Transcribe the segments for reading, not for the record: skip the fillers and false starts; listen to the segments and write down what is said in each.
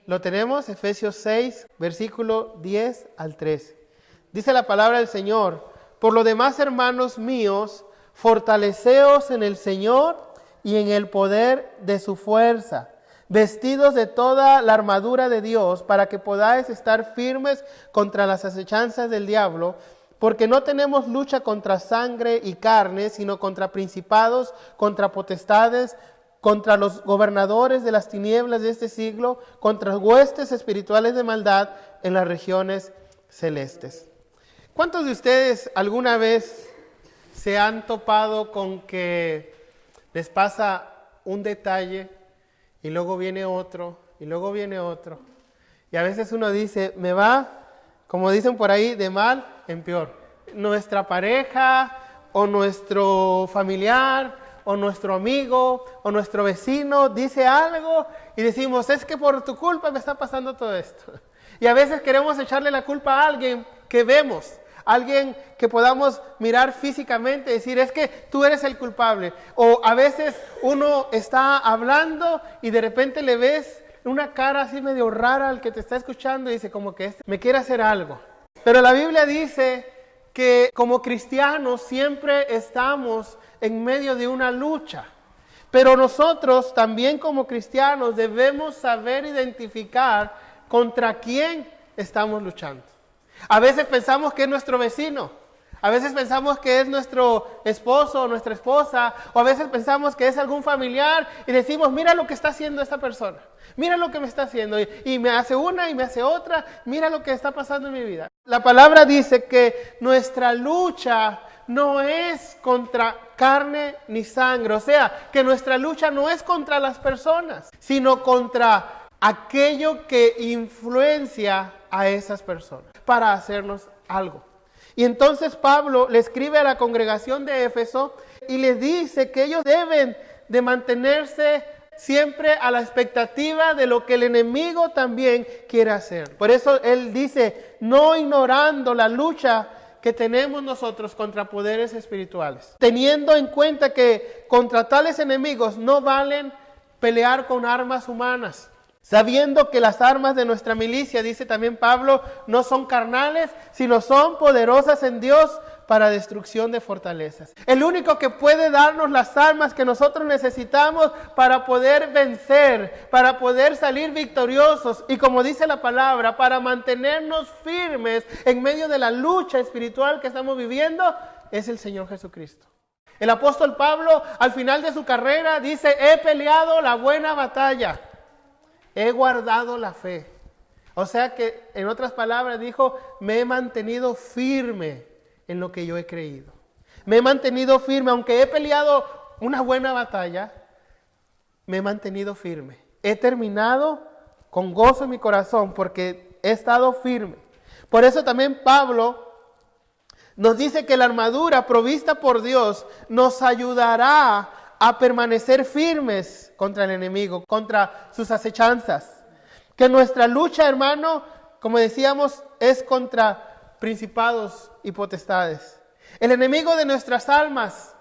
Lo tenemos, Efesios 6, versículo 10 al 13. Dice la palabra del Señor: por lo demás, hermanos míos, fortaleceos en el Señor y en el poder de su fuerza, vestidos de toda la armadura de Dios, para que podáis estar firmes contra las acechanzas del diablo, porque no tenemos lucha contra sangre y carne, sino contra principados, contra potestades, contra los gobernadores de las tinieblas de este siglo, contra huestes espirituales de maldad en las regiones celestes. ¿Cuántos de ustedes alguna vez se han topado con que les pasa un detalle y luego viene otro y luego viene otro? Y a veces uno dice, me va, como dicen por ahí, de mal en peor. Nuestra pareja o nuestro familiar o nuestro amigo o nuestro vecino dice algo y decimos, es que por tu culpa me está pasando todo esto. Y a veces queremos echarle la culpa a alguien que vemos, alguien que podamos mirar físicamente y decir, es que tú eres el culpable. O a veces uno está hablando y de repente le ves una cara así medio rara al que te está escuchando y dice como que me quiere hacer algo. Pero la Biblia dice que como cristianos siempre estamos en medio de una lucha. Pero nosotros también como cristianos debemos saber identificar contra quién estamos luchando. A veces pensamos que es nuestro vecino, a veces pensamos que es nuestro esposo o nuestra esposa, o a veces pensamos que es algún familiar y decimos, mira lo que está haciendo esta persona, mira lo que me está haciendo, y me hace una y me hace otra, mira lo que está pasando en mi vida. La palabra dice que nuestra lucha no es contra carne ni sangre, o sea, que nuestra lucha no es contra las personas, sino contra aquello que influencia a esas personas para hacernos algo. Y entonces Pablo le escribe a la congregación de Éfeso y les dice que ellos deben de mantenerse siempre a la expectativa de lo que el enemigo también quiere hacer. Por eso él dice, no ignorando la lucha que tenemos nosotros contra poderes espirituales, teniendo en cuenta que contra tales enemigos no valen pelear con armas humanas, sabiendo que las armas de nuestra milicia, dice también Pablo, no son carnales, sino son poderosas en Dios para destrucción de fortalezas. El único que puede darnos las armas que nosotros necesitamos para poder vencer, para poder salir victoriosos y, como dice la palabra, para mantenernos firmes en medio de la lucha espiritual que estamos viviendo, es el Señor Jesucristo. El apóstol Pablo, al final de su carrera, dice, he peleado la buena batalla. He guardado la fe. O sea que, en otras palabras, dijo, me he mantenido firme en lo que yo he creído. Me he mantenido firme, aunque he peleado una buena batalla, me he mantenido firme. He terminado con gozo en mi corazón porque he estado firme. Por eso también Pablo nos dice que la armadura provista por Dios nos ayudará a permanecer firmes contra el enemigo, contra sus acechanzas. Que nuestra lucha, hermano, como decíamos, es contra principados y potestades. El enemigo de nuestras almas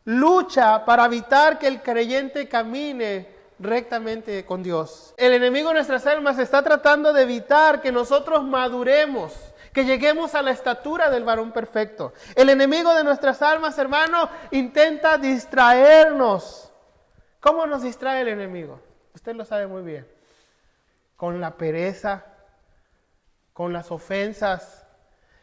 lucha para evitar que el creyente camine rectamente con Dios. El enemigo de nuestras almas está tratando de evitar que nosotros maduremos, que lleguemos a la estatura del varón perfecto. El enemigo de nuestras almas, hermano, intenta distraernos. ¿Cómo nos distrae el enemigo? Usted lo sabe muy bien. Con la pereza, con las ofensas,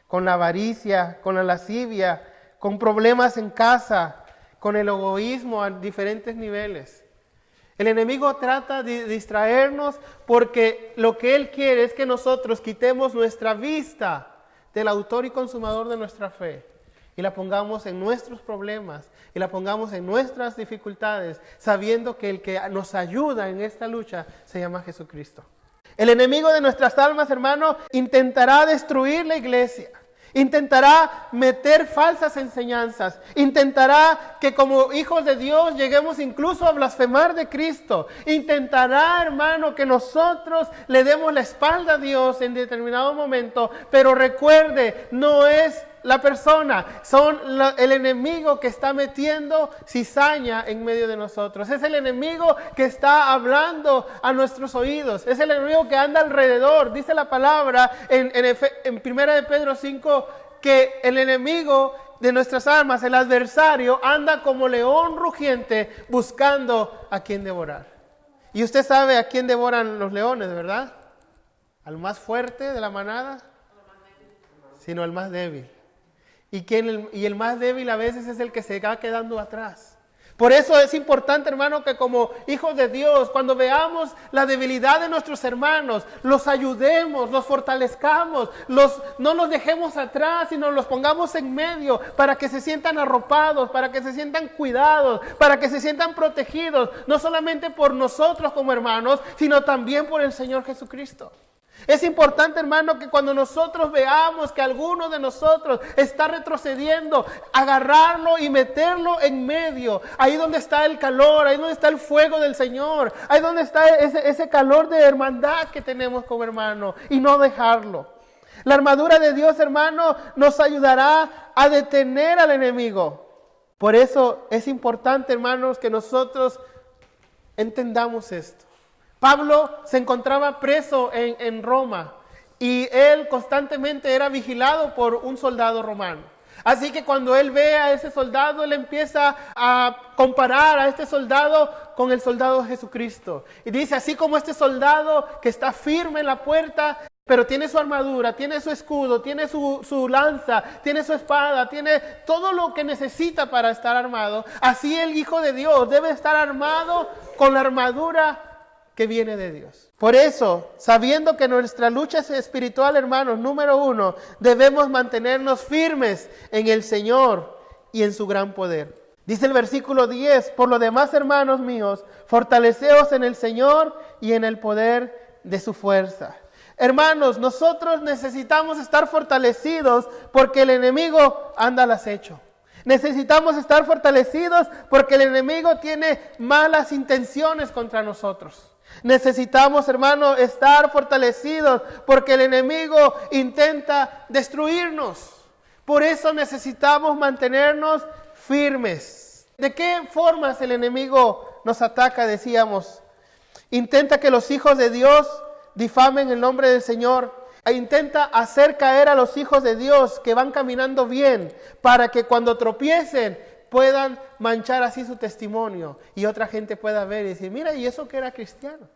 con la avaricia, con la lascivia, con problemas en casa, con el egoísmo a diferentes niveles. El enemigo trata de distraernos porque lo que él quiere es que nosotros quitemos nuestra vista del autor y consumador de nuestra fe y la pongamos en nuestros problemas y la pongamos en nuestras dificultades, sabiendo que el que nos ayuda en esta lucha se llama Jesucristo. El enemigo de nuestras almas, hermano, intentará destruir la iglesia. Intentará meter falsas enseñanzas. Intentará que como hijos de Dios lleguemos incluso a blasfemar de Cristo. Intentará, hermano, que nosotros le demos la espalda a Dios en determinado momento. Pero recuerde, no es la persona, son el enemigo que está metiendo cizaña en medio de nosotros. Es el enemigo que está hablando a nuestros oídos. Es el enemigo que anda alrededor. Dice la palabra en 1 de Pedro 5 que el enemigo de nuestras almas, el adversario, anda como león rugiente buscando a quien devorar. Y usted sabe a quién devoran los leones, ¿verdad? ¿Al más fuerte de la manada? Sino al más débil. Y el más débil a veces es el que se va quedando atrás. Por eso es importante, hermano, que como hijos de Dios, cuando veamos la debilidad de nuestros hermanos, los ayudemos, los fortalezcamos, no los dejemos atrás, sino los pongamos en medio para que se sientan arropados, para que se sientan cuidados, para que se sientan protegidos, no solamente por nosotros como hermanos, sino también por el Señor Jesucristo. Es importante, hermano, que cuando nosotros veamos que alguno de nosotros está retrocediendo, agarrarlo y meterlo en medio, ahí donde está el calor, ahí donde está el fuego del Señor, ahí donde está ese calor de hermandad que tenemos como hermano, y no dejarlo. La armadura de Dios, hermano, nos ayudará a detener al enemigo. Por eso es importante, hermanos, que nosotros entendamos esto. Pablo se encontraba preso en Roma y él constantemente era vigilado por un soldado romano. Así que cuando él ve a ese soldado, él empieza a comparar a este soldado con el soldado de Jesucristo. Y dice, así como este soldado que está firme en la puerta, pero tiene su armadura, tiene su escudo, tiene su lanza, tiene su espada, tiene todo lo que necesita para estar armado, así el Hijo de Dios debe estar armado con la armadura que viene de Dios. Por eso, sabiendo que nuestra lucha es espiritual, hermanos, número 1, debemos mantenernos firmes en el Señor y en su gran poder. Dice el versículo 10, por lo demás, hermanos míos, fortaleceos en el Señor y en el poder de su fuerza. Hermanos, nosotros necesitamos estar fortalecidos porque el enemigo anda al acecho. Necesitamos estar fortalecidos porque el enemigo tiene malas intenciones contra nosotros. Necesitamos, hermano, estar fortalecidos porque el enemigo intenta destruirnos. Por eso necesitamos mantenernos firmes. ¿De qué formas el enemigo nos ataca? Decíamos, intenta que los hijos de Dios difamen el nombre del Señor. E intenta hacer caer a los hijos de Dios que van caminando bien para que cuando tropiecen puedan manchar así su testimonio y otra gente pueda ver y decir, mira, y eso que era cristiano.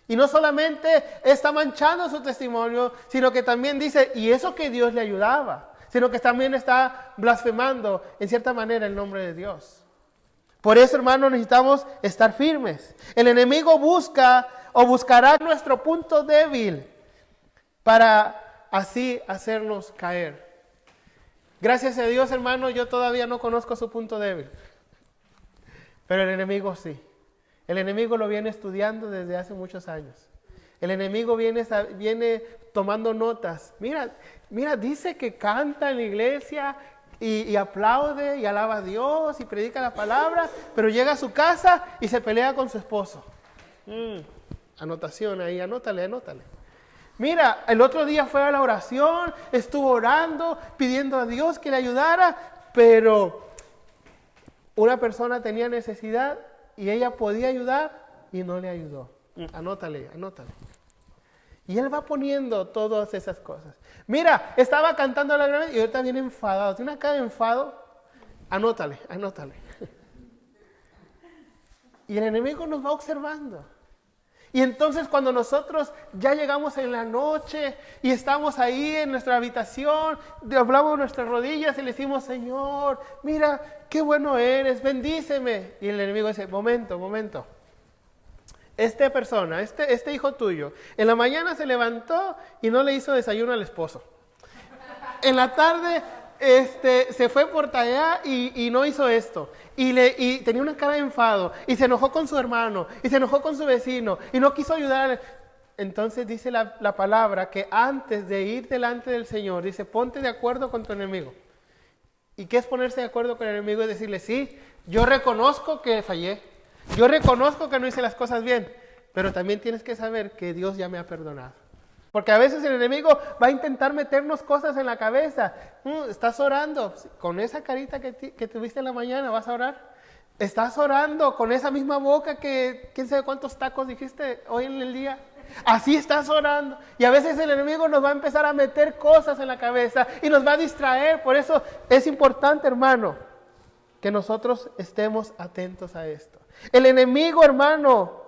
Y no solamente está manchando su testimonio, sino que también dice, y eso que Dios le ayudaba, sino que también está blasfemando en cierta manera el nombre de Dios. Por eso, hermanos, necesitamos estar firmes. El enemigo busca o buscará nuestro punto débil para así hacernos caer. Gracias a Dios, hermano, yo todavía no conozco su punto débil. Pero el enemigo sí. El enemigo lo viene estudiando desde hace muchos años. El enemigo viene tomando notas. Mira, dice que canta en la iglesia y aplaude y alaba a Dios y predica la palabra, pero llega a su casa y se pelea con su esposo. Anotación ahí, anótale. Mira, el otro día fue a la oración, estuvo orando, pidiendo a Dios que le ayudara, pero una persona tenía necesidad y ella podía ayudar y no le ayudó. Anótale. Y él va poniendo todas esas cosas. Mira, estaba cantando la gran y ahorita viene enfadado. ¿Tiene una cara de enfado? Anótale. Y el enemigo nos va observando. Y entonces cuando nosotros ya llegamos en la noche y estamos ahí en nuestra habitación, doblamos nuestras rodillas y le decimos, Señor, mira, qué bueno eres, bendíceme. Y el enemigo dice, momento. Esta persona, este hijo tuyo, en la mañana se levantó y no le hizo desayuno al esposo. En la tarde se fue por allá y no hizo esto. Y tenía una cara de enfado. Y se enojó con su hermano. Y se enojó con su vecino. Y no quiso ayudar. Entonces dice la palabra que antes de ir delante del Señor, dice, ponte de acuerdo con tu enemigo. ¿Y qué es ponerse de acuerdo con el enemigo? Es decirle, sí, yo reconozco que fallé. Yo reconozco que no hice las cosas bien. Pero también tienes que saber que Dios ya me ha perdonado. Porque a veces el enemigo va a intentar meternos cosas en la cabeza. Estás orando, con esa carita que tuviste en la mañana, ¿vas a orar? Estás orando con esa misma boca que quién sabe cuántos tacos dijiste hoy en el día. Así estás orando. Y a veces el enemigo nos va a empezar a meter cosas en la cabeza y nos va a distraer. Por eso es importante, hermano, que nosotros estemos atentos a esto. El enemigo, hermano,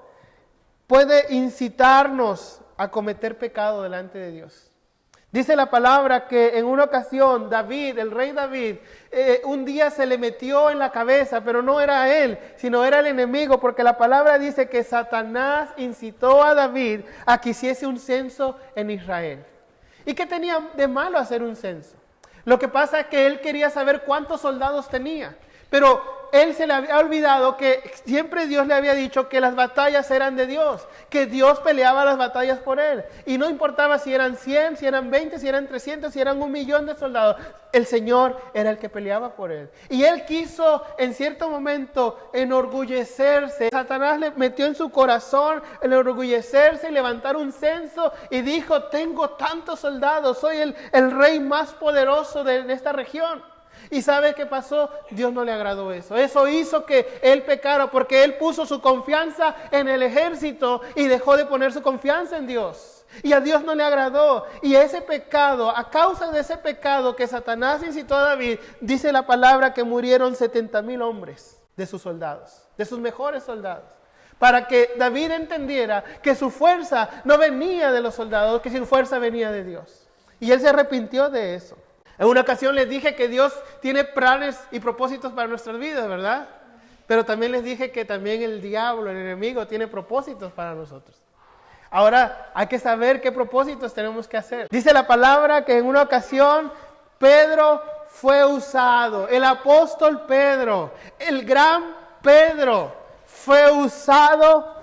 puede incitarnos a cometer pecado delante de Dios. Dice la palabra que en una ocasión David, el rey David, un día se le metió en la cabeza, pero no era él, sino era el enemigo, porque la palabra dice que Satanás incitó a David a que hiciese un censo en Israel. ¿Y qué tenía de malo hacer un censo? Lo que pasa es que él quería saber cuántos soldados tenía, pero él se le había olvidado que siempre Dios le había dicho que las batallas eran de Dios, que Dios peleaba las batallas por él. Y no importaba si eran 100, si eran 20, si eran 300, si eran 1,000,000 de soldados. El Señor era el que peleaba por él. Y él quiso en cierto momento enorgullecerse. Satanás le metió en su corazón el enorgullecerse y levantar un censo y dijo: tengo tantos soldados, soy el rey más poderoso de esta región. ¿Y sabe qué pasó? Dios no le agradó eso. Eso hizo que él pecara porque él puso su confianza en el ejército y dejó de poner su confianza en Dios. Y a Dios no le agradó. Y ese pecado, a causa de ese pecado que Satanás incitó a David, dice la palabra que murieron 70,000 hombres de sus soldados, de sus mejores soldados. Para que David entendiera que su fuerza no venía de los soldados, que su fuerza venía de Dios. Y él se arrepintió de eso. En una ocasión les dije que Dios tiene planes y propósitos para nuestras vidas, ¿verdad? Pero también les dije que también el diablo, el enemigo, tiene propósitos para nosotros. Ahora hay que saber qué propósitos tenemos que hacer. Dice la palabra que en una ocasión Pedro fue usado. El apóstol Pedro, el gran Pedro, fue usado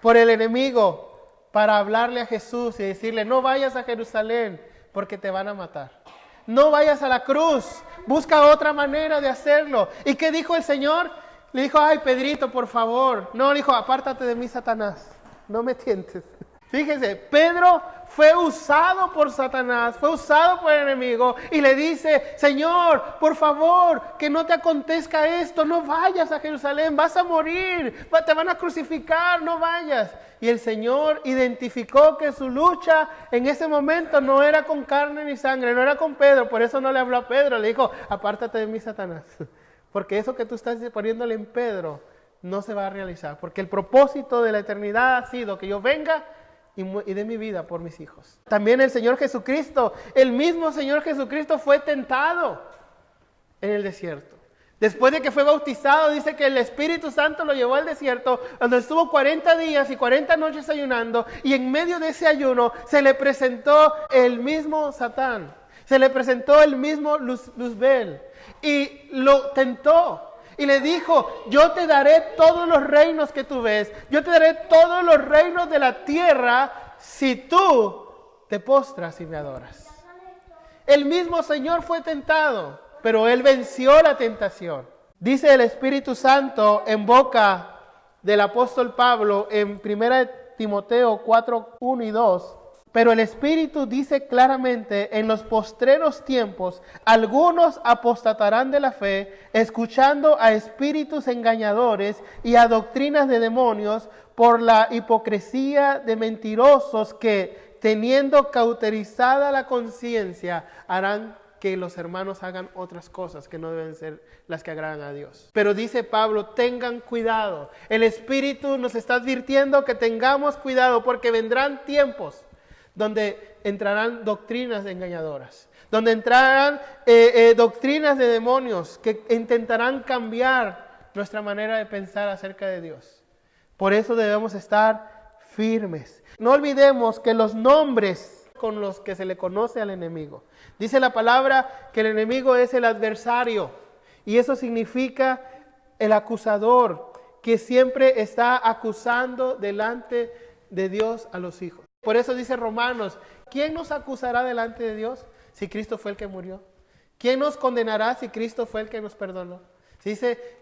por el enemigo para hablarle a Jesús y decirle: no vayas a Jerusalén porque te van a matar. No vayas a la cruz, busca otra manera de hacerlo. ¿Y qué dijo el Señor? Le dijo: ay, Pedrito, por favor. No, le dijo: apártate de mí, Satanás, no me tientes. Fíjese, Pedro fue usado por Satanás, fue usado por el enemigo y le dice: Señor, por favor, que no te acontezca esto, no vayas a Jerusalén, vas a morir, te van a crucificar, no vayas. Y el Señor identificó que su lucha en ese momento no era con carne ni sangre, no era con Pedro, por eso no le habló a Pedro, le dijo: apártate de mí, Satanás, porque eso que tú estás poniéndole en Pedro no se va a realizar, porque el propósito de la eternidad ha sido que yo venga y dé mi vida por mis hijos. También el Señor Jesucristo, el mismo Señor Jesucristo fue tentado en el desierto. Después de que fue bautizado, dice que el Espíritu Santo lo llevó al desierto, donde estuvo 40 días y 40 noches ayunando, y en medio de ese ayuno se le presentó el mismo Satán, se le presentó el mismo Luzbel, y lo tentó. Y le dijo: yo te daré todos los reinos que tú ves, yo te daré todos los reinos de la tierra si tú te postras y me adoras. El mismo Señor fue tentado, pero Él venció la tentación. Dice el Espíritu Santo en boca del apóstol Pablo en 1 Timoteo 4, 1 y 2. Pero el Espíritu dice claramente: en los postreros tiempos algunos apostatarán de la fe, escuchando a espíritus engañadores y a doctrinas de demonios, por la hipocresía de mentirosos que, teniendo cauterizada la conciencia, harán que los hermanos hagan otras cosas que no deben ser las que agradan a Dios. Pero dice Pablo: tengan cuidado. El Espíritu nos está advirtiendo que tengamos cuidado, porque vendrán tiempos donde entrarán doctrinas engañadoras, donde entrarán doctrinas de demonios que intentarán cambiar nuestra manera de pensar acerca de Dios. Por eso debemos estar firmes. No olvidemos que los nombres con los que se le conoce al enemigo, dice la palabra que el enemigo es el adversario, y eso significa el acusador, que siempre está acusando delante de Dios a los hijos. Por eso dice Romanos: ¿quién nos acusará delante de Dios si Cristo fue el que murió? ¿Quién nos condenará si Cristo fue el que nos perdonó? ¿Sí?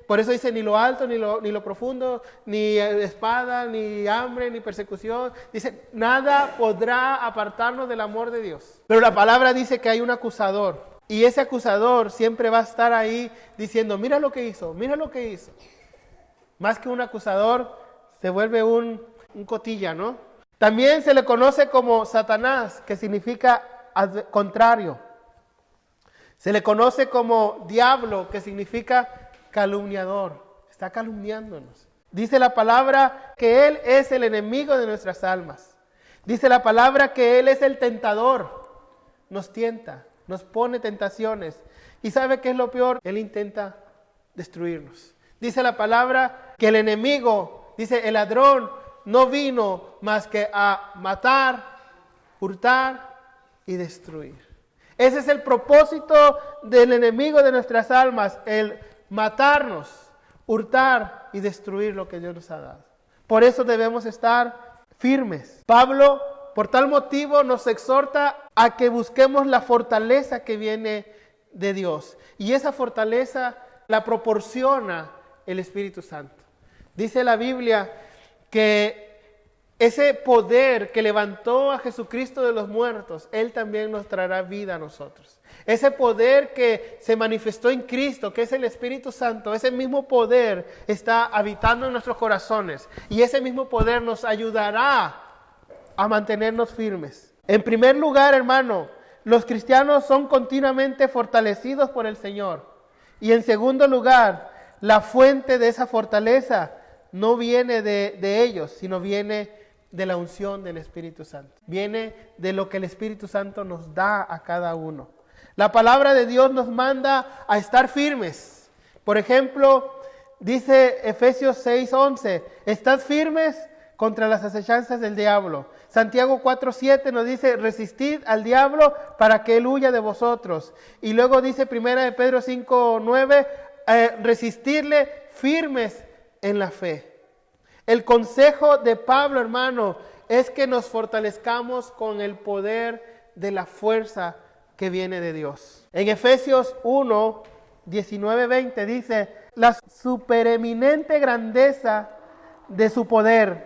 Por eso dice ni lo alto, ni lo profundo, ni espada, ni hambre, ni persecución. Dice, nada podrá apartarnos del amor de Dios. Pero la palabra dice que hay un acusador. Y ese acusador siempre va a estar ahí diciendo, mira lo que hizo, mira lo que hizo. Más que un acusador, se vuelve un cotilla, ¿no? También se le conoce como Satanás, que significa contrario. Se le conoce como diablo, que significa calumniador. Está calumniándonos. Dice la palabra que él es el enemigo de nuestras almas. Dice la palabra que él es el tentador. Nos tienta, nos pone tentaciones. ¿Y sabe qué es lo peor? Él intenta destruirnos. Dice la palabra que el enemigo, dice el ladrón, no vino más que a matar, hurtar y destruir. Ese es el propósito del enemigo de nuestras almas, el matarnos, hurtar y destruir lo que Dios nos ha dado. Por eso debemos estar firmes. Pablo, por tal motivo, nos exhorta a que busquemos la fortaleza que viene de Dios. Y esa fortaleza la proporciona el Espíritu Santo. Dice la Biblia que ese poder que levantó a Jesucristo de los muertos, Él también nos traerá vida a nosotros. Ese poder que se manifestó en Cristo, que es el Espíritu Santo, ese mismo poder está habitando en nuestros corazones. Y ese mismo poder nos ayudará a mantenernos firmes. En primer lugar, hermano, los cristianos son continuamente fortalecidos por el Señor. Y en segundo lugar, la fuente de esa fortaleza no viene de ellos, sino viene de la unción del Espíritu Santo. Viene de lo que el Espíritu Santo nos da a cada uno. La palabra de Dios nos manda a estar firmes. Por ejemplo, dice Efesios 6:11, estad firmes contra las acechanzas del diablo. Santiago 4:7 nos dice, resistid al diablo para que él huya de vosotros. Y luego dice 1 Pedro 5:9, resistirle firmes en la fe. El consejo de Pablo, hermano, es que nos fortalezcamos con el poder de la fuerza que viene de Dios. En Efesios 1:19-20 dice, la supereminente grandeza de su poder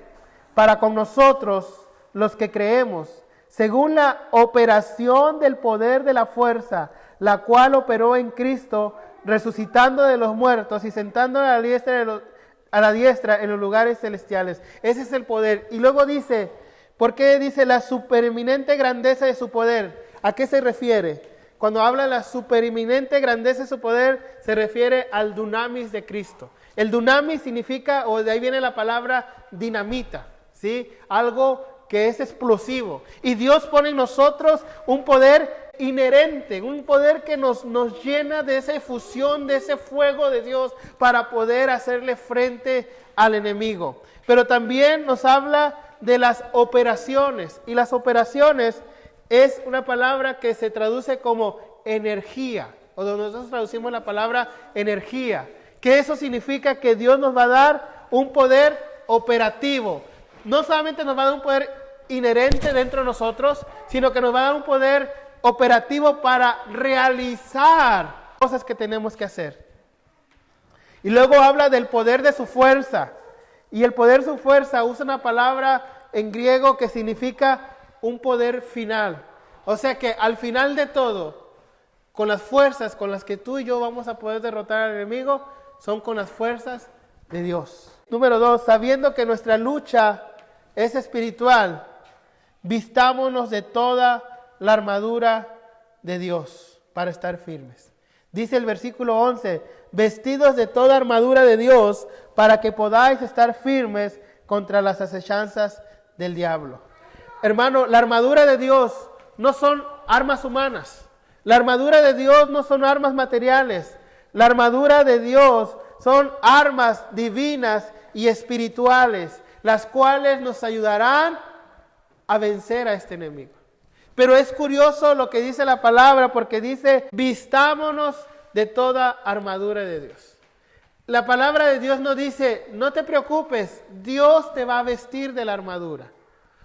para con nosotros los que creemos, según la operación del poder de la fuerza, la cual operó en Cristo, resucitando de los muertos y sentándolo a la diestra en los lugares celestiales. Ese es el poder. Y luego dice, ¿por qué dice la supereminente grandeza de su poder? ¿A qué se refiere? Cuando habla de la supereminente grandeza de su poder, se refiere al dunamis de Cristo. El dunamis significa, o de ahí viene la palabra dinamita, ¿sí? Algo que es explosivo. Y Dios pone en nosotros un poder inherente, un poder que nos llena de esa efusión, de ese fuego de Dios para poder hacerle frente al enemigo. Pero también nos habla de las operaciones, y las operaciones es una palabra que se traduce como energía, o donde nosotros traducimos la palabra energía, que eso significa que Dios nos va a dar un poder operativo. No solamente nos va a dar un poder inherente dentro de nosotros, sino que nos va a dar un poder operativo para realizar cosas que tenemos que hacer. Y luego habla del poder de su fuerza. Y el poder de su fuerza usa una palabra en griego que significa un poder final. O sea que al final de todo, con las fuerzas con las que tú y yo vamos a poder derrotar al enemigo, son con las fuerzas de Dios. Número 2, sabiendo que nuestra lucha es espiritual, vistámonos de toda la armadura de Dios para estar firmes. Dice el versículo 11, vestidos de toda armadura de Dios para que podáis estar firmes contra las acechanzas del diablo. Hermano, la armadura de Dios no son armas humanas. La armadura de Dios no son armas materiales. La armadura de Dios son armas divinas y espirituales, las cuales nos ayudarán a vencer a este enemigo. Pero es curioso lo que dice la palabra, porque dice, vistámonos de toda armadura de Dios. La palabra de Dios no dice, no te preocupes, Dios te va a vestir de la armadura,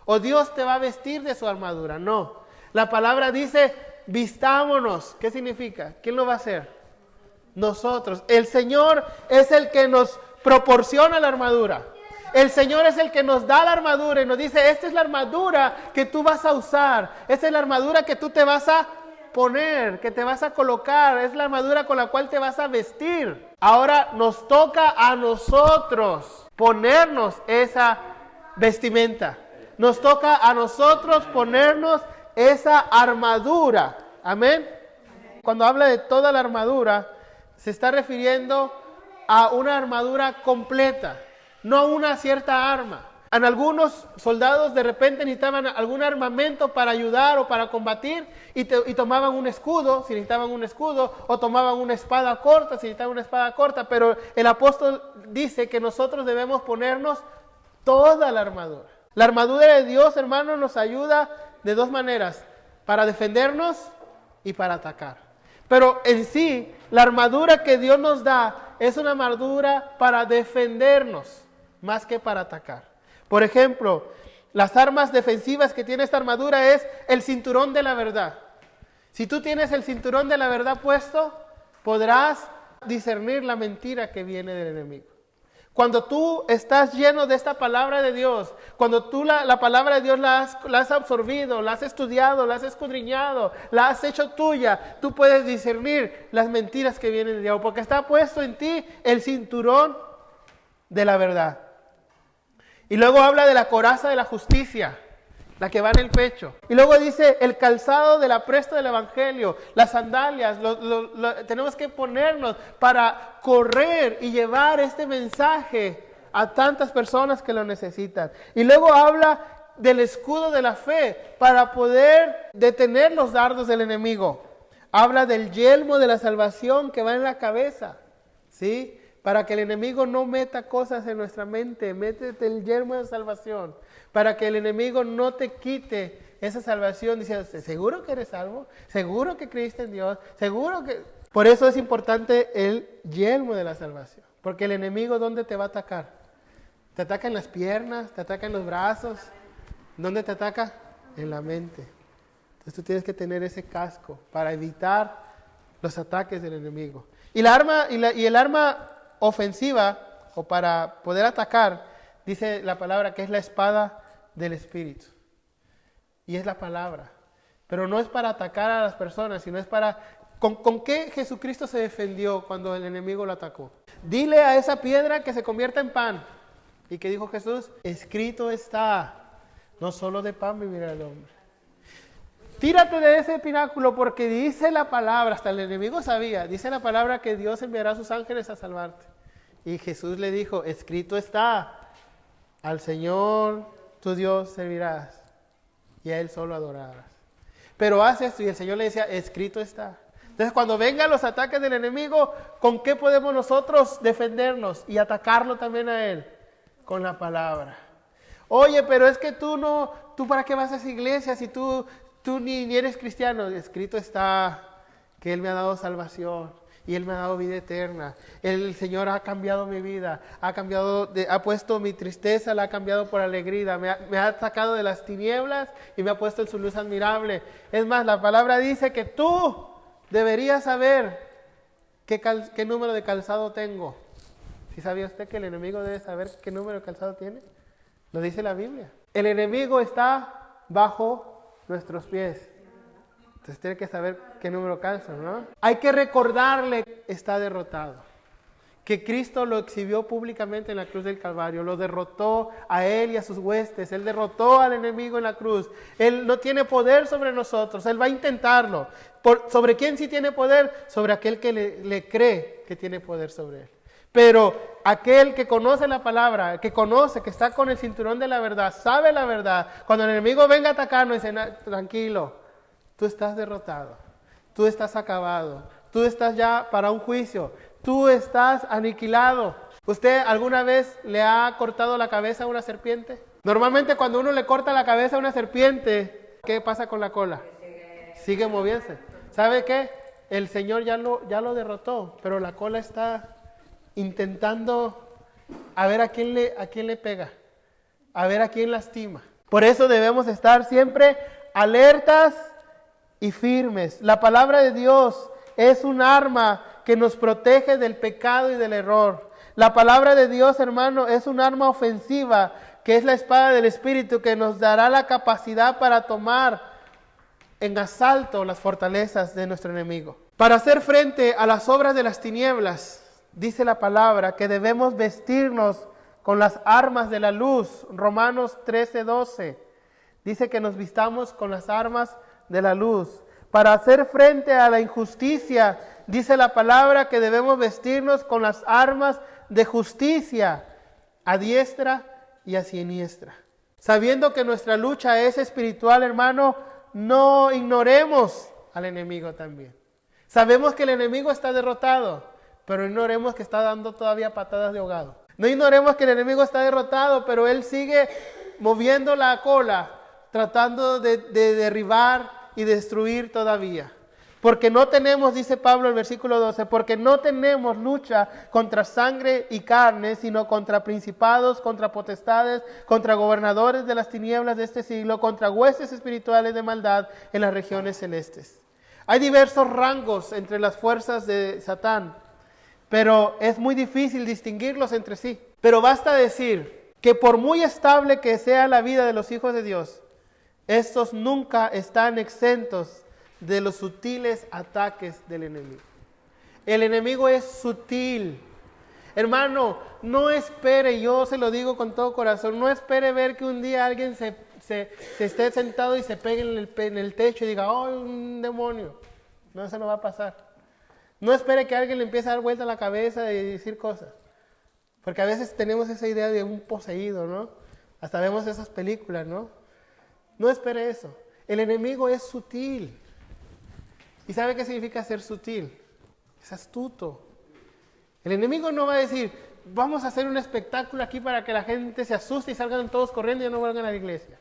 o Dios te va a vestir de su armadura. No, la palabra dice, vistámonos. ¿Qué significa? ¿Quién lo va a hacer? nosotros. El Señor es el que nos proporciona la armadura. El Señor es el que nos da la armadura y nos dice, esta es la armadura que tú vas a usar. Esta es la armadura que tú te vas a poner, que te vas a colocar. Es la armadura con la cual te vas a vestir. Ahora nos toca a nosotros ponernos esa vestimenta. Nos toca a nosotros ponernos esa armadura. Amén. Cuando habla de toda la armadura, se está refiriendo a una armadura completa. No una cierta arma. En algunos soldados de repente necesitaban algún armamento para ayudar o para combatir y tomaban un escudo si necesitaban un escudo, o tomaban una espada corta si necesitaban una espada corta, pero el apóstol dice que nosotros debemos ponernos toda la armadura. La armadura de Dios, hermanos, nos ayuda de dos maneras, para defendernos y para atacar. Pero en sí, la armadura que Dios nos da es una armadura para defendernos más que para atacar. Por ejemplo, las armas defensivas que tiene esta armadura es el cinturón de la verdad. Si tú tienes el cinturón de la verdad puesto, podrás discernir la mentira que viene del enemigo. Cuando tú estás lleno de esta palabra de Dios, cuando tú la palabra de Dios la has absorbido, la has estudiado, la has escudriñado, la has hecho tuya, tú puedes discernir las mentiras que vienen del diablo, porque está puesto en ti el cinturón de la verdad. Y luego habla de la coraza de la justicia, la que va en el pecho. Y luego dice el calzado del apresto del evangelio, las sandalias, tenemos que ponernos para correr y llevar este mensaje a tantas personas que lo necesitan. Y luego habla del escudo de la fe para poder detener los dardos del enemigo. Habla del yelmo de la salvación que va en la cabeza, ¿sí? Para que el enemigo no meta cosas en nuestra mente, métete el yelmo de salvación. Para que el enemigo no te quite esa salvación diciendo, ¿seguro que eres salvo? ¿Seguro que creíste en Dios? ¿Seguro que...? Por eso es importante el yelmo de la salvación. Porque el enemigo, ¿dónde te va a atacar? ¿Te ataca en las piernas? ¿Te ataca en los brazos? ¿Dónde te ataca? En la mente. Entonces tú tienes que tener ese casco para evitar los ataques del enemigo. Y el arma ofensiva, o para poder atacar, dice la palabra que es la espada del Espíritu. Y es la palabra. Pero no es para atacar a las personas, sino es para... ¿Con qué Jesucristo se defendió cuando el enemigo lo atacó? Dile a esa piedra que se convierta en pan. ¿Y qué dijo Jesús? Escrito está, no solo de pan vivirá el hombre. Tírate de ese pináculo porque dice la palabra, hasta el enemigo sabía, dice la palabra que Dios enviará a sus ángeles a salvarte. Y Jesús le dijo, escrito está, al Señor tu Dios servirás y a Él solo adorarás. Pero haz esto, y el Señor le decía, escrito está. Entonces cuando vengan los ataques del enemigo, ¿con qué podemos nosotros defendernos y atacarlo también a Él? Con la palabra. Oye, pero es que tú ¿para qué vas a esa iglesia si tú ni eres cristiano? Escrito está que Él me ha dado salvación y Él me ha dado vida eterna. El Señor ha cambiado mi vida, ha puesto mi tristeza, la ha cambiado por alegría, me ha sacado de las tinieblas y me ha puesto en su luz admirable. Es más, la palabra dice que tú deberías saber qué número de calzado tengo. ¿Sí sabía usted que el enemigo debe saber qué número de calzado tiene? Lo dice la Biblia. El enemigo está bajo nuestros pies. Entonces tiene que saber qué número calza, ¿no? Hay que recordarle que está derrotado. Que Cristo lo exhibió públicamente en la cruz del Calvario. Lo derrotó a Él y a sus huestes. Él derrotó al enemigo en la cruz. Él no tiene poder sobre nosotros. Él va a intentarlo. ¿Sobre quién sí tiene poder? Sobre aquel que le cree que tiene poder sobre Él. Pero aquel que conoce la palabra, que está con el cinturón de la verdad, sabe la verdad, cuando el enemigo venga a atacarnos, dice, tranquilo, tú estás derrotado, tú estás acabado, tú estás ya para un juicio, tú estás aniquilado. ¿Usted alguna vez le ha cortado la cabeza a una serpiente? Normalmente cuando uno le corta la cabeza a una serpiente, ¿qué pasa con la cola? Sigue moviéndose. ¿Sabe qué? El Señor ya lo derrotó, pero la cola está intentando a ver a quién le pega, a ver a quién lastima. Por eso debemos estar siempre alertas y firmes. La palabra de Dios es un arma que nos protege del pecado y del error. La palabra de Dios, hermano, es un arma ofensiva, que es la espada del Espíritu, que nos dará la capacidad para tomar en asalto las fortalezas de nuestro enemigo. Para hacer frente a las obras de las tinieblas, dice la palabra que debemos vestirnos con las armas de la luz. Romanos 13:12 dice que nos vistamos con las armas de la luz. Para hacer frente a la injusticia, dice la palabra que debemos vestirnos con las armas de justicia, a diestra y a siniestra. Sabiendo que nuestra lucha es espiritual, hermano, no ignoremos al enemigo también. Sabemos que el enemigo está derrotado, pero ignoremos que está dando todavía patadas de ahogado. No ignoremos que el enemigo está derrotado, pero él sigue moviendo la cola, tratando de derribar y destruir todavía. Porque no tenemos, dice Pablo en el versículo 12, porque no tenemos lucha contra sangre y carne, sino contra principados, contra potestades, contra gobernadores de las tinieblas de este siglo, contra huestes espirituales de maldad en las regiones celestes. Hay diversos rangos entre las fuerzas de Satán, pero es muy difícil distinguirlos entre sí. Pero basta decir que por muy estable que sea la vida de los hijos de Dios, estos nunca están exentos de los sutiles ataques del enemigo. El enemigo es sutil. Hermano, no espere, yo se lo digo con todo corazón, no espere ver que un día alguien se esté sentado y se pegue en el techo y diga, oh, un demonio. No, eso no va a pasar. No espere que alguien le empiece a dar vuelta a la cabeza y decir cosas. Porque a veces tenemos esa idea de un poseído, ¿no? Hasta vemos esas películas, ¿no? No espere eso. El enemigo es sutil. ¿Y sabe qué significa ser sutil? Es astuto. El enemigo no va a decir, vamos a hacer un espectáculo aquí para que la gente se asuste y salgan todos corriendo y no vuelvan a la iglesia.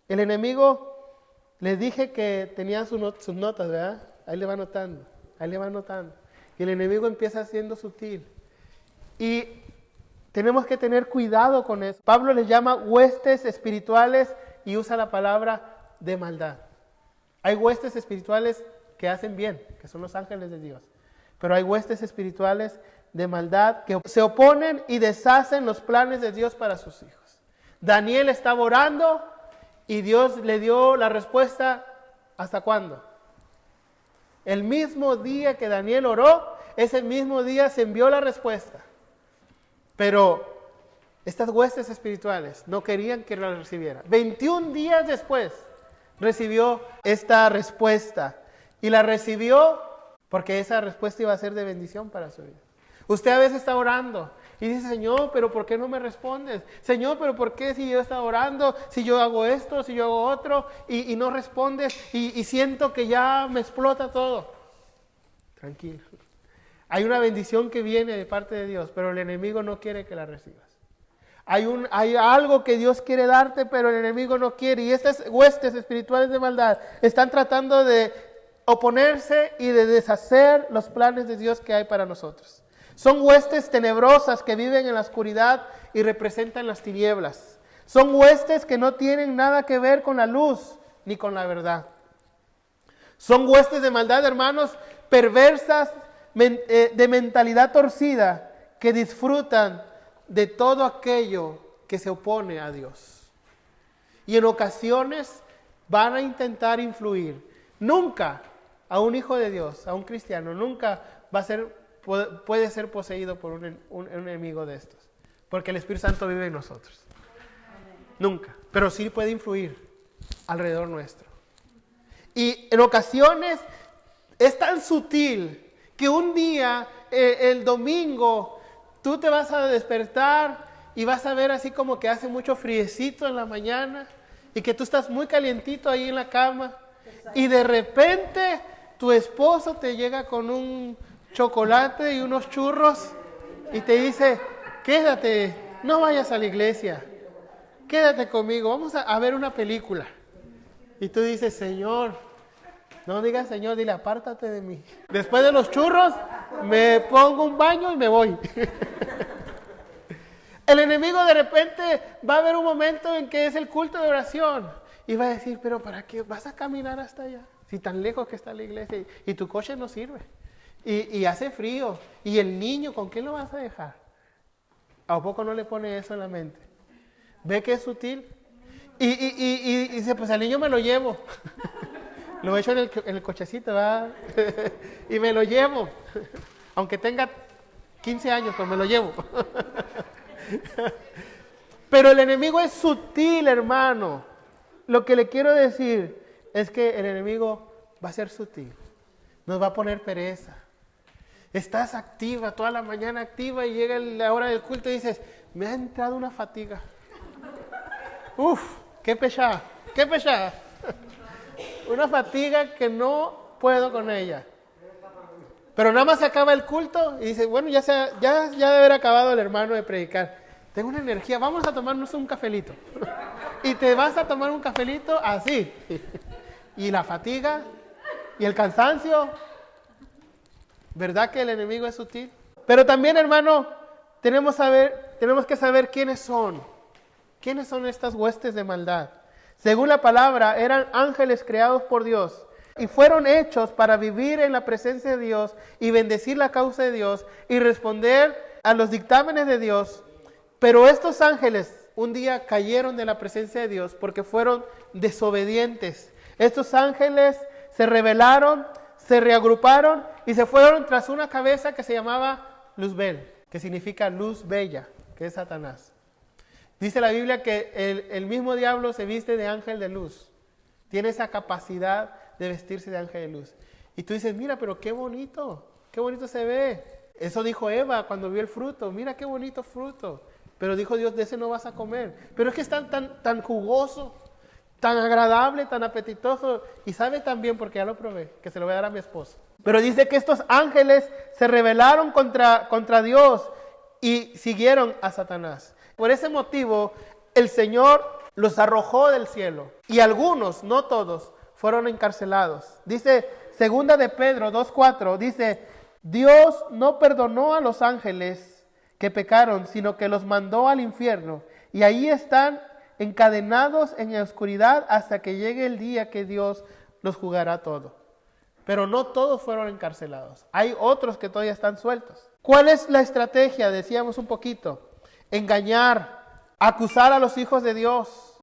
El enemigo, les dije que tenía sus notas, ¿verdad? Ahí le va anotando, ahí le va anotando. Y el enemigo empieza siendo sutil. Y tenemos que tener cuidado con eso. Pablo les llama huestes espirituales y usa la palabra de maldad. Hay huestes espirituales que hacen bien, que son los ángeles de Dios. Pero hay huestes espirituales de maldad que se oponen y deshacen los planes de Dios para sus hijos. Daniel estaba orando y Dios le dio la respuesta, ¿hasta cuándo? El mismo día que Daniel oró, ese mismo día se envió la respuesta. Pero estas huestes espirituales no querían que la recibiera. 21 días después recibió esta respuesta. Y la recibió porque esa respuesta iba a ser de bendición para su vida. Usted a veces está orando y dice, Señor, pero ¿por qué no me respondes? Señor, pero ¿por qué si yo estoy orando, si yo hago esto, si yo hago otro y no respondes y siento que ya me explota todo? Tranquilo. Hay una bendición que viene de parte de Dios, pero el enemigo no quiere que la recibas. Hay algo que Dios quiere darte, pero el enemigo no quiere. Y estas huestes espirituales de maldad están tratando de oponerse y de deshacer los planes de Dios que hay para nosotros. Son huestes tenebrosas que viven en la oscuridad y representan las tinieblas. Son huestes que no tienen nada que ver con la luz ni con la verdad. Son huestes de maldad, hermanos, perversas, de mentalidad torcida, que disfrutan de todo aquello que se opone a Dios. Y en ocasiones van a intentar influir. Nunca a un hijo de Dios, a un cristiano, nunca puede ser poseído por un enemigo de estos. Porque el Espíritu Santo vive en nosotros. Nunca. Pero sí puede influir alrededor nuestro. Y en ocasiones es tan sutil que un día, el domingo, tú te vas a despertar y vas a ver así como que hace mucho friecito en la mañana y que tú estás muy calientito ahí en la cama y de repente tu esposo te llega con un chocolate y unos churros y te dice, quédate, no vayas a la iglesia, quédate conmigo, vamos a ver una película. Y tú dices, Señor, no digas Señor, dile apártate de mí. Después de los churros me pongo un baño y me voy. El enemigo de repente va a haber un momento en que es el culto de oración y va a decir, pero ¿para qué vas a caminar hasta allá? Si tan lejos que está la iglesia y tu coche no sirve. y hace frío. Y el niño, ¿con quién lo vas a dejar? ¿A poco no le pone eso en la mente? ¿Ve que es sutil? Y dice, pues al niño me lo llevo. Lo echo en el cochecito, ¿verdad? Y me lo llevo. Aunque tenga 15 años, pues me lo llevo. Pero el enemigo es sutil, hermano. Lo que le quiero decir es que el enemigo va a ser sutil. Nos va a poner pereza. Estás activa, toda la mañana activa y llega la hora del culto y dices, me ha entrado una fatiga. Uf, qué pesada, qué pesada. Una fatiga que no puedo con ella. Pero nada más se acaba el culto y dices, bueno, ya debe haber acabado el hermano de predicar. Tengo una energía, vamos a tomarnos un cafelito. Y te vas a tomar un cafelito así. Y la fatiga y el cansancio. ¿Verdad que el enemigo es sutil? Pero también, hermano, tenemos que saber quiénes son. ¿Quiénes son estas huestes de maldad? Según la palabra, eran ángeles creados por Dios y fueron hechos para vivir en la presencia de Dios y bendecir la causa de Dios y responder a los dictámenes de Dios. Pero estos ángeles un día cayeron de la presencia de Dios porque fueron desobedientes. Estos ángeles se rebelaron, se reagruparon y se fueron tras una cabeza que se llamaba Luzbel, que significa luz bella, que es Satanás. Dice la Biblia que el mismo diablo se viste de ángel de luz. Tiene esa capacidad de vestirse de ángel de luz. Y tú dices, mira, pero qué bonito se ve. Eso dijo Eva cuando vio el fruto. Mira qué bonito fruto. Pero dijo Dios, de ese no vas a comer. Pero es que es tan jugoso, tan agradable, tan apetitoso. Y sabe tan bien, porque ya lo probé, que se lo voy a dar a mi esposo. Pero dice que estos ángeles se rebelaron contra Dios y siguieron a Satanás. Por ese motivo, el Señor los arrojó del cielo. Y algunos, no todos, fueron encarcelados. Dice, segunda de Pedro 2:4, dice, Dios no perdonó a los ángeles que pecaron, sino que los mandó al infierno. Y ahí están encadenados en la oscuridad hasta que llegue el día que Dios los juzgará todo. Pero no todos fueron encarcelados. Hay otros que todavía están sueltos. ¿Cuál es la estrategia? Decíamos un poquito. Engañar, acusar a los hijos de Dios,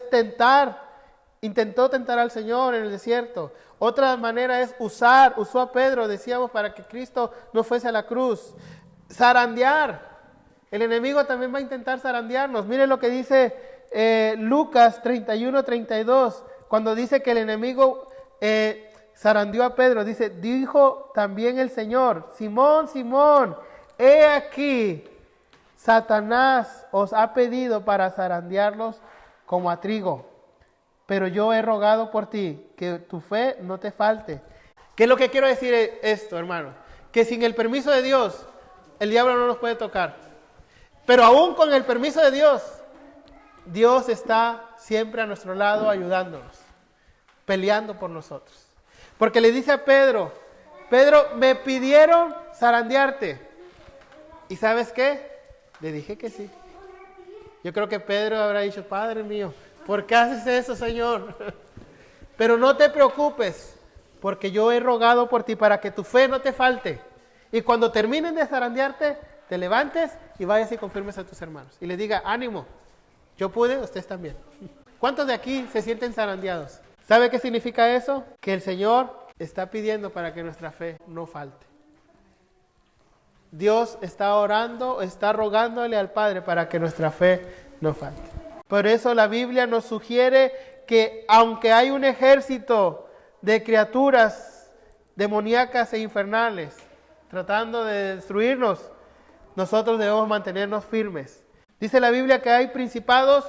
intentó tentar al Señor en el desierto. Otra manera es usó a Pedro, decíamos, para que Cristo no fuese a la cruz. Zarandear. El enemigo también va a intentar zarandearnos. Miren lo que dice Lucas 31:32, cuando dice que el enemigo zarandeó a Pedro. Dice, dijo también el Señor, Simón, Simón, he aquí, Satanás os ha pedido para zarandearlos como a trigo, pero yo he rogado por ti, que tu fe no te falte. ¿Qué es lo que quiero decir esto, hermano? Que sin el permiso de Dios, el diablo no nos puede tocar. Pero aún con el permiso de Dios, Dios está siempre a nuestro lado ayudándonos, peleando por nosotros. Porque le dice a Pedro, me pidieron zarandearte. ¿Y sabes qué? Le dije que sí. Yo creo que Pedro habrá dicho, Padre mío, ¿por qué haces eso, Señor? Pero no te preocupes, porque yo he rogado por ti para que tu fe no te falte. Y cuando terminen de zarandearte, te levantes y vayas y confirmes a tus hermanos. Y les diga, ánimo, yo pude, ustedes también. ¿Cuántos de aquí se sienten zarandeados? ¿Sabe qué significa eso? Que el Señor está pidiendo para que nuestra fe no falte. Dios está orando, está rogándole al Padre para que nuestra fe no falte. Por eso la Biblia nos sugiere que aunque hay un ejército de criaturas demoníacas e infernales tratando de destruirnos, nosotros debemos mantenernos firmes. Dice la Biblia que hay principados,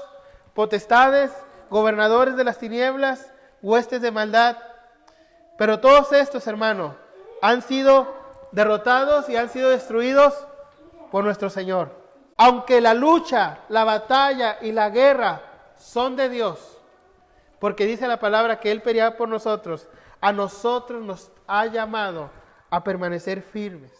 potestades, gobernadores de las tinieblas, huestes de maldad. Pero todos estos, hermanos, han sido derrotados y han sido destruidos por nuestro Señor. Aunque la lucha, la batalla y la guerra son de Dios, porque dice la palabra que Él pelea por nosotros, a nosotros nos ha llamado a permanecer firmes.